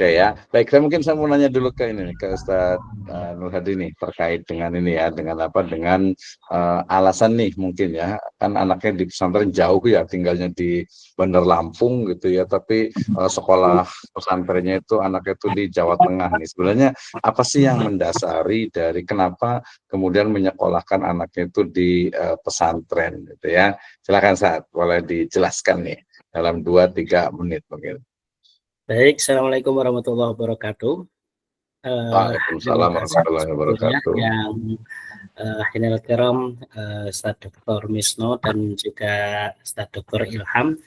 Oke ya, baik. Saya mau nanya dulu ke ini nih, ke Ustadz Nur Hadi nih terkait dengan ini ya, dengan apa? Dengan alasan nih mungkin ya, kan anaknya di pesantren jauh ya, tinggalnya di Bandar Lampung gitu ya, tapi sekolah pesantrennya itu anaknya itu di Jawa Tengah nih. Sebenarnya apa sih yang mendasari dari kenapa kemudian menyekolahkan anaknya itu di pesantren gitu ya? Silakan saat boleh dijelaskan nih dalam 2-3 menit mungkin. Baik, Assalamualaikum warahmatullahi wabarakatuh. Terima Waalaikumsalam kasih warahmatullahi sebetulnya wabarakatuh. yang Hinal Kiram, Ustaz Dr. Misno dan juga Ustaz Dr. Ilham.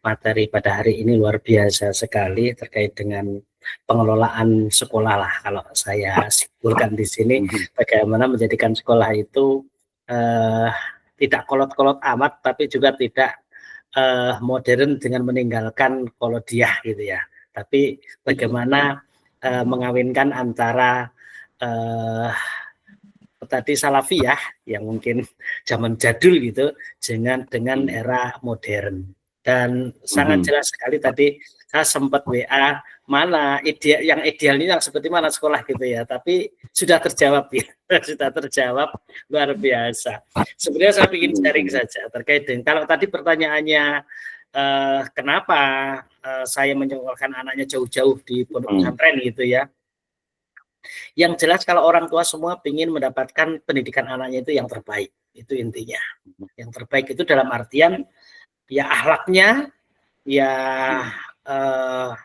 Materi pada hari ini luar biasa sekali terkait dengan pengelolaan sekolah lah. Kalau saya simpulkan di sini, bagaimana menjadikan sekolah itu uh, tidak kolot-kolot amat, tapi juga tidak modern dengan meninggalkan kolodiah gitu ya. Tapi bagaimana mengawinkan antara tadi salafiyah yang mungkin zaman jadul gitu dengan era modern. Dan sangat jelas sekali tadi saya sempat WA mana ideal, yang ideal ini yang seperti mana sekolah gitu ya, tapi sudah terjawab ya. Sudah terjawab, luar biasa. Sebenarnya saya ingin sharing saja terkait dengan kalau tadi pertanyaannya kenapa saya menyekolahkan anaknya jauh-jauh di pondok pesantren gitu ya. Yang jelas kalau orang tua semua ingin mendapatkan pendidikan anaknya itu yang terbaik, itu intinya. Yang terbaik itu dalam artian ya akhlaknya, ya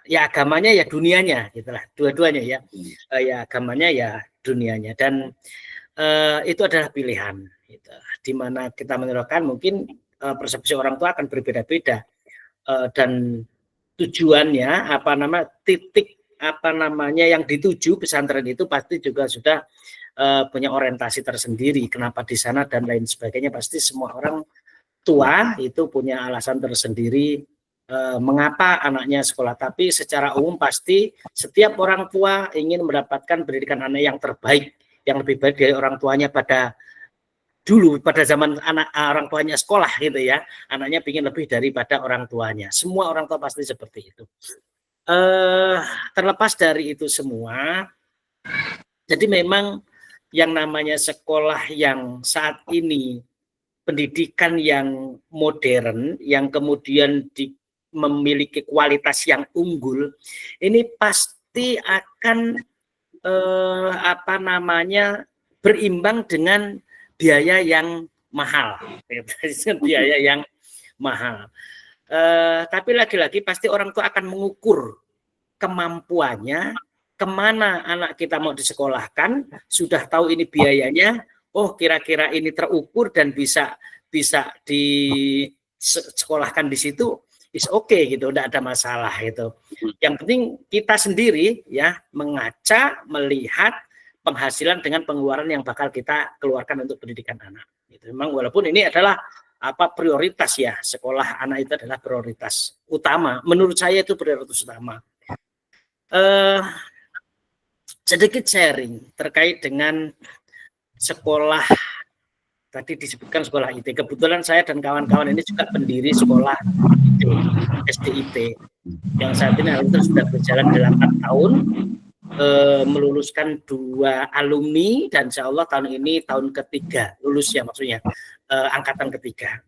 ya agamanya, ya dunianya, gitulah. Dua-duanya ya, ya agamanya, ya dunianya. Dan itu adalah pilihan. Gitu. Di mana kita menerapkan mungkin persepsi orang tua akan berbeda-beda dan tujuannya titik yang dituju pesantren itu pasti juga sudah punya orientasi tersendiri kenapa di sana dan lain sebagainya. Pasti semua orang tua itu punya alasan tersendiri mengapa anaknya sekolah. Tapi secara umum pasti setiap orang tua ingin mendapatkan pendidikan anak yang terbaik, yang lebih baik dari orang tuanya pada zaman orang tuanya sekolah gitu ya, anaknya ingin lebih daripada orang tuanya. Semua orang tua pasti seperti itu. Terlepas dari itu semua, jadi memang yang namanya sekolah yang saat ini pendidikan yang modern, yang kemudian memiliki kualitas yang unggul, ini pasti akan berimbang dengan biaya yang mahal, biaya yang mahal. Tapi lagi-lagi pasti orang tua akan mengukur kemampuannya, kemana anak kita mau disekolahkan, sudah tahu ini biayanya, oh kira-kira ini terukur dan bisa disekolahkan di situ, is okay gitu, tidak ada masalah gitu. Yang penting kita sendiri ya mengaca, melihat penghasilan dengan pengeluaran yang bakal kita keluarkan untuk pendidikan anak. Gitu. Memang walaupun ini adalah prioritas ya, sekolah anak itu adalah prioritas utama. Menurut saya itu prioritas utama. Sedikit sharing terkait dengan sekolah. Tadi disebutkan sekolah IT. Kebetulan saya dan kawan-kawan ini juga pendiri sekolah IT, SDIT, yang saat ini sudah berjalan 8 tahun, meluluskan 2 alumni, dan insya Allah tahun ini tahun ketiga lulus ya, maksudnya angkatan ketiga.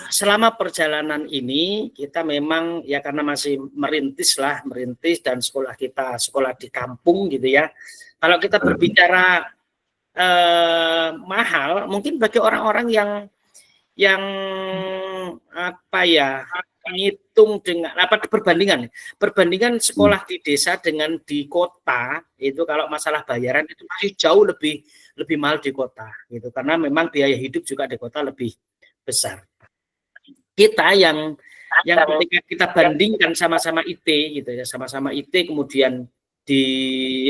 Selama perjalanan ini kita memang ya karena masih merintis dan sekolah kita sekolah di kampung gitu ya. Kalau kita berbicara mahal, mungkin bagi orang-orang yang ngitung dengan perbandingan sekolah di desa dengan di kota itu, kalau masalah bayaran itu masih jauh lebih mahal di kota gitu, karena memang biaya hidup juga di kota lebih besar. Kita yang ketika kita bandingkan sama-sama IT gitu ya, sama-sama IT kemudian di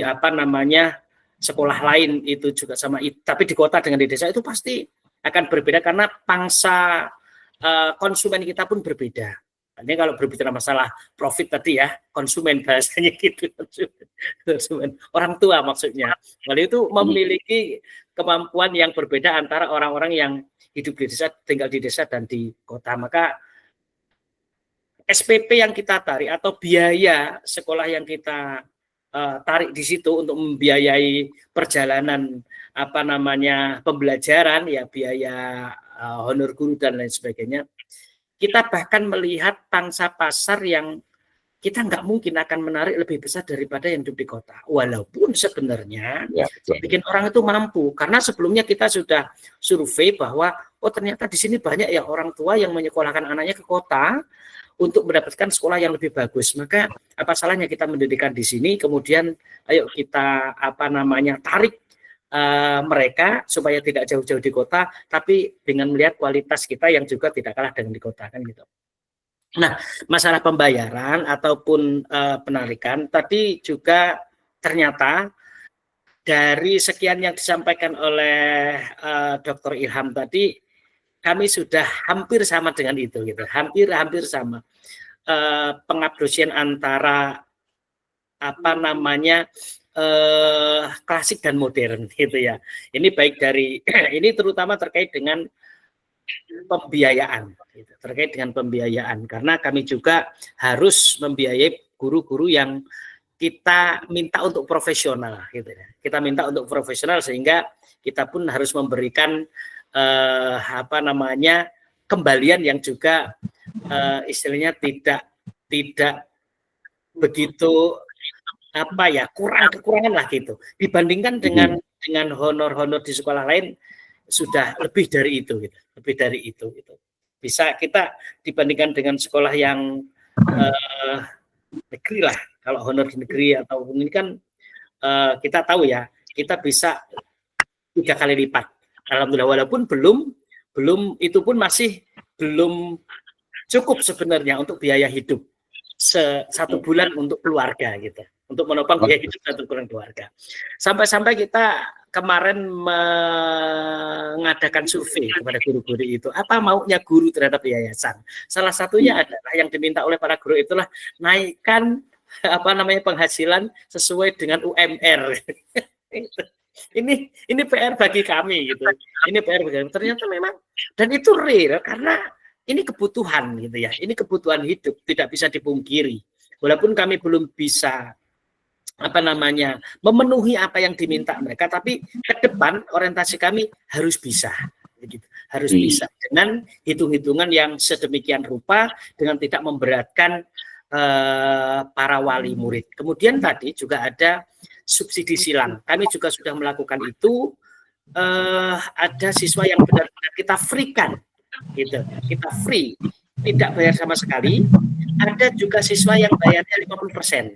sekolah lain itu juga sama IT, tapi di kota dengan di desa itu pasti akan berbeda karena pangsa konsumen kita pun berbeda. Ini kalau berbicara masalah profit tadi ya, konsumen bahasanya gitu, konsumen orang tua maksudnya. Lalu itu memiliki kemampuan yang berbeda antara orang-orang yang hidup di desa, tinggal di desa dan di kota. Maka SPP yang kita tarik atau biaya sekolah yang kita tarik di situ untuk membiayai perjalanan pembelajaran, ya biaya honor guru dan lain sebagainya. Kita bahkan melihat pangsa pasar yang kita nggak mungkin akan menarik lebih besar daripada yang hidup di kota. Walaupun sebenarnya bikin orang itu mampu, karena sebelumnya kita sudah survei bahwa ternyata di sini banyak ya orang tua yang menyekolahkan anaknya ke kota untuk mendapatkan sekolah yang lebih bagus. Maka apa salahnya kita mendirikan di sini, kemudian ayo kita tarik mereka supaya tidak jauh-jauh di kota, tapi dengan melihat kualitas kita yang juga tidak kalah dengan di kota, kan gitu. Nah, masalah pembayaran ataupun penarikan tadi juga ternyata dari sekian yang disampaikan oleh Dr. Ilham tadi, kami sudah hampir sama dengan itu, gitu. Hampir sama. Pengabdosian antara klasik dan modern, gitu ya. Ini baik dari ini terutama terkait dengan pembiayaan, gitu. Terkait dengan pembiayaan, karena kami juga harus membiayai guru-guru yang kita minta untuk profesional, gitu ya. Kita minta untuk profesional sehingga kita pun harus memberikan kembalian yang juga istilahnya tidak begitu kekurangan lah gitu. Dibandingkan dengan honor-honor di sekolah lain sudah lebih dari itu, gitu. Lebih dari itu, gitu. Bisa kita dibandingkan dengan sekolah yang negeri lah. Kalau honor di negeri atau ini kan kita tahu ya, kita bisa 3 kali lipat. Alhamdulillah, walaupun belum itu pun masih belum cukup sebenarnya untuk biaya hidup satu bulan untuk keluarga, gitu. Untuk menopang biaya hidup satu bulan keluarga. Sampai-sampai kita kemarin mengadakan survei kepada guru-guru itu, apa maunya guru terhadap yayasan. Salah satunya adalah yang diminta oleh para guru itulah naikkan penghasilan sesuai dengan UMR. Ini PR bagi kami, gitu. Ini PR bagi kami. Ternyata memang, dan itu real karena ini kebutuhan, gitu ya. Ini kebutuhan hidup, tidak bisa dipungkiri. Walaupun kami belum bisa memenuhi apa yang diminta mereka, tapi ke depan orientasi kami harus bisa, gitu. Harus bisa dengan hitung-hitungan yang sedemikian rupa, dengan tidak memberatkan para wali murid. Kemudian tadi juga ada subsidi silang. Kami juga sudah melakukan itu. Ada siswa yang benar-benar kita free-kan, gitu. Kita free, tidak bayar sama sekali. Ada juga siswa yang bayarnya 50%.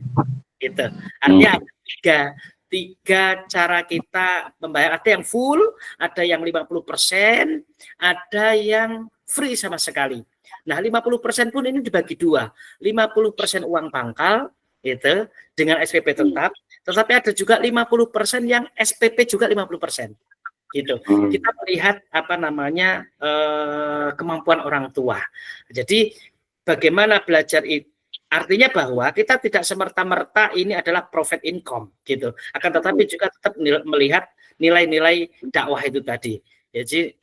Gitu. Artinya ada tiga cara kita membayar. Ada yang full, ada yang 50%, ada yang free sama sekali. Nah, 50% pun ini dibagi dua. 50% uang pangkal, gitu, dengan SPP tetap. Tetapi ada juga 50% yang SPP juga 50%. Gitu. Kita melihat kemampuan orang tua. Jadi bagaimana belajar itu. Artinya bahwa kita tidak semerta-merta ini adalah profit income, gitu. Akan tetapi juga tetap melihat nilai-nilai dakwah itu tadi. Jadi,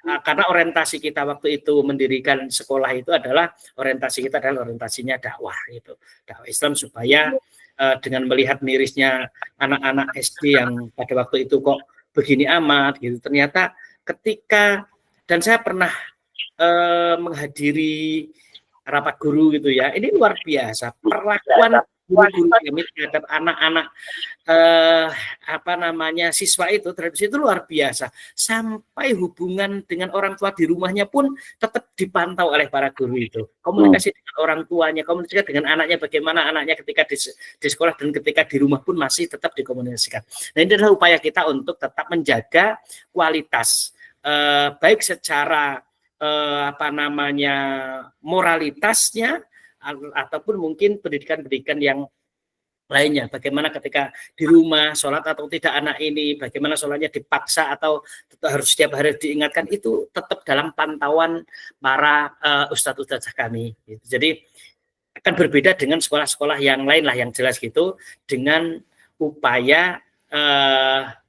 karena orientasi kita waktu itu mendirikan sekolah itu adalah orientasinya dakwah, gitu. Dakwah Islam supaya dengan melihat mirisnya anak-anak SD yang pada waktu itu kok begini amat, gitu. Ternyata ketika, dan saya pernah menghadiri rapat guru, gitu ya, ini luar biasa perlakuan guru-guru kami terhadap anak-anak siswa itu terhadap itu luar biasa, sampai hubungan dengan orang tua di rumahnya pun tetap dipantau oleh para guru itu, komunikasi dengan orang tuanya, komunikasi dengan anaknya, bagaimana anaknya ketika di sekolah dan ketika di rumah pun masih tetap dikomunikasikan. Nah, ini adalah upaya kita untuk tetap menjaga kualitas baik secara moralitasnya ataupun mungkin pendidikan yang lainnya. Bagaimana ketika di rumah sholat atau tidak anak ini, bagaimana sholatnya dipaksa atau harus setiap hari diingatkan, itu tetap dalam pantauan para ustadz-ustadz kami. Jadi akan berbeda dengan sekolah-sekolah yang lain lah, yang jelas gitu, dengan upaya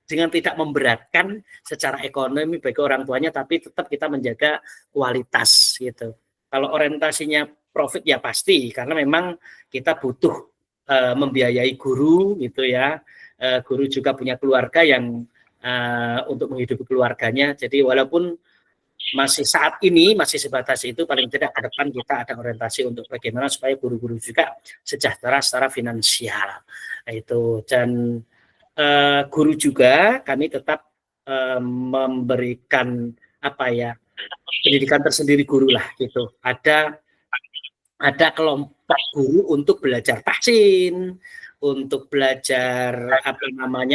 dengan tidak memberatkan secara ekonomi bagi orang tuanya, tapi tetap kita menjaga kualitas, gitu. Kalau orientasinya profit ya pasti, karena memang kita butuh membiayai guru gitu ya. Guru juga punya keluarga yang untuk menghidupi keluarganya. Jadi walaupun masih saat ini masih sebatas itu, paling tidak ke depan kita ada orientasi untuk bagaimana supaya guru-guru juga sejahtera secara finansial. Itu, dan guru juga kami tetap memberikan pendidikan tersendiri guru lah gitu. Ada kelompok guru untuk belajar tahsin, untuk belajar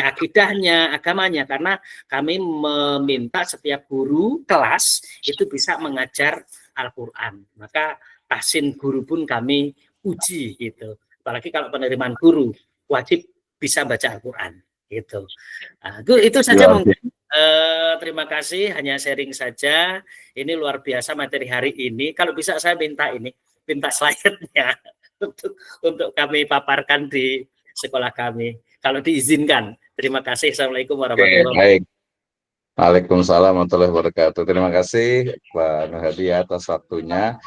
akidahnya, agamanya, karena kami meminta setiap guru kelas itu bisa mengajar Al-Quran. Maka tahsin guru pun kami uji gitu. Apalagi kalau penerimaan guru wajib bisa baca Al-Quran gitu. Itu saja mungkin. Terima kasih, hanya sharing saja. Ini luar biasa materi hari ini. Kalau bisa saya minta slide-nya untuk kami paparkan di sekolah kami, kalau diizinkan. Terima kasih. Assalamualaikum warahmatullahi wabarakatuh. Baik. Waalaikumsalam warahmatullahi wabarakatuh. Terima kasih Pak Nur Hadi atas waktunya.